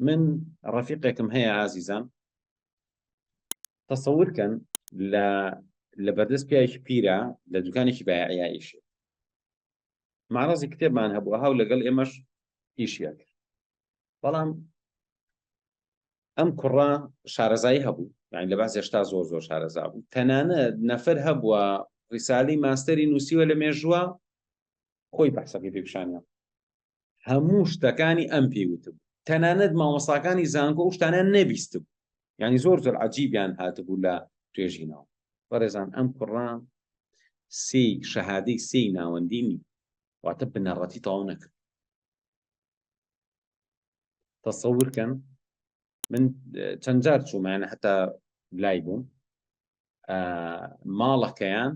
من ڕەفیقێکم هەیە ئازیزان، تەسەوورکەن لە بەردەست پیاوێکی پیرە لە دوکانێکی بایعیا ئیشێ، معرەزی کتێبمان هەبووە، هاو لەگەڵ ئێمەش ئیشیە کرد. بەڵام ئەم کوڕە شارەزایی هەبوو، یعنی لە باس هێشتا زۆر زۆر شارەزا بوو. تەنانەت نەفەر هەبووە ڕیسالەی ماستەری نووسیوە لە مێژووە، خۆی بەحسەکەی پێپیشانیە، هەموو شتەکانی ئەم پێیوتبوو. تەنانەت مامۆستاکانی زانکۆ ئەو شتانە نەبیستبوو، یعنی زۆر زۆر عەجیبیان هاتبوو لە توێژینەوە. بەڕێزان ئەم کوڕە شەهادەی سێی ناوەندینی، واتە بنەڕەتی تەواو نەکرد. تەسەوورکەن من چەند جار چوومانە هەتا لای بووم، ماڵەکەیان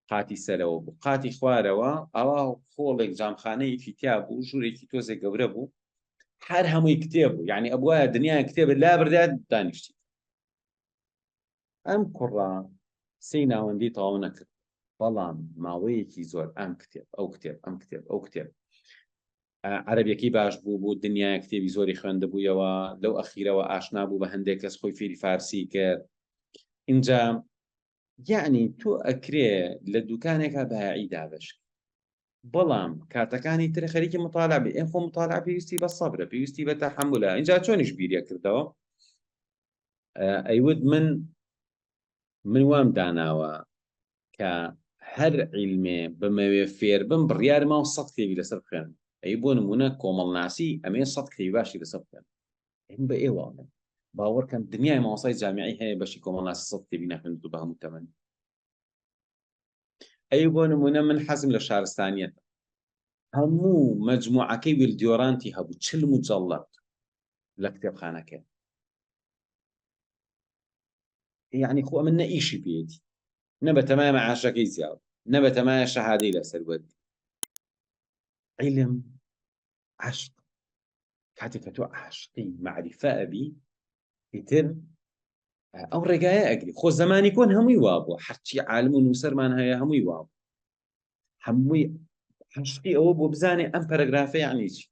قاتی سەرەوە بوو، قاتی خوارەوە ئەوە خۆڵێک جامخانەیەکی تیا بوو، ژوورێکی تۆزێک گەورە بوو، هەر هەمووی کتێب بوو، یعنی ئەبوایە دنیای کتێبە لا بردات دانیشتی. ئەم کوڕە سێی ناوەندی تەواو نەکرد، بەڵام ماوەیەکی زۆر ئەم کتێب ئەو کتێب ئەم کتێب ئەو کتێب، عەرەبیەکەی باش بوو، دنیای کتێبی زۆری خوێندەبوویەوە، لەو ئەخیرەوە ئاشنا بوو بە هەندێک کەس، خۆی فێری فارسی کرد. اینجا یعنی تۆ ئەکرێ لە دوکانێکە بایعی دابەش، بەڵام کاتەکانی تر خەریکی مطالعە بێ. ئێن خۆ مطالعە پێویستی بە سەبرە، پێویستی بە تەحەممولە. اینجا چۆنیش بیریە کردەوە، ئەیود من وام داناوە کە هەر عیلمێ بمەوێ فێر بم بڕیار ماوە 100 کتێبی لەسەر بخوێن. ئەی بۆ نمونە کۆمەڵناسی ئەمێ 100 کتێبی باشی لەسەر بخوێن. ئەم بە ئێوەڵێن باوەڕکەن دنیای مامۆستای جامعی هەیە بەشی کۆمەڵناسی 100 کتێبی نەخوێندووە بە هەموو تەمەن. ئەی بۆ نمونە من حەزم لە شارستانیەتە، هەموو مەجموعەکەی ویلدیۆرانتی هەبوو، 40 مجەڵەد لە کتێبخانەکە. یعنی خۆ من نە ئیشی پێیەتی، نە بە تەمایە مەعاشەکەی زیاد، نە بە تەمایە شەهادەی لەسەر وەرگرت. عیلم عەشق، کاتێک کە تۆ عاشقی مەعریفە ئەبی، ئیتر ئەو ڕێگایە ئەگری. خۆ زەمانی کۆن هەمووی وا بووە، هەرچی عالم و نووسەرمان هەیە هەمووی وا بوو، هەمووی عاشقی ئەوە بۆ بزانێ ئەم پەرەگرافە یعنی چی.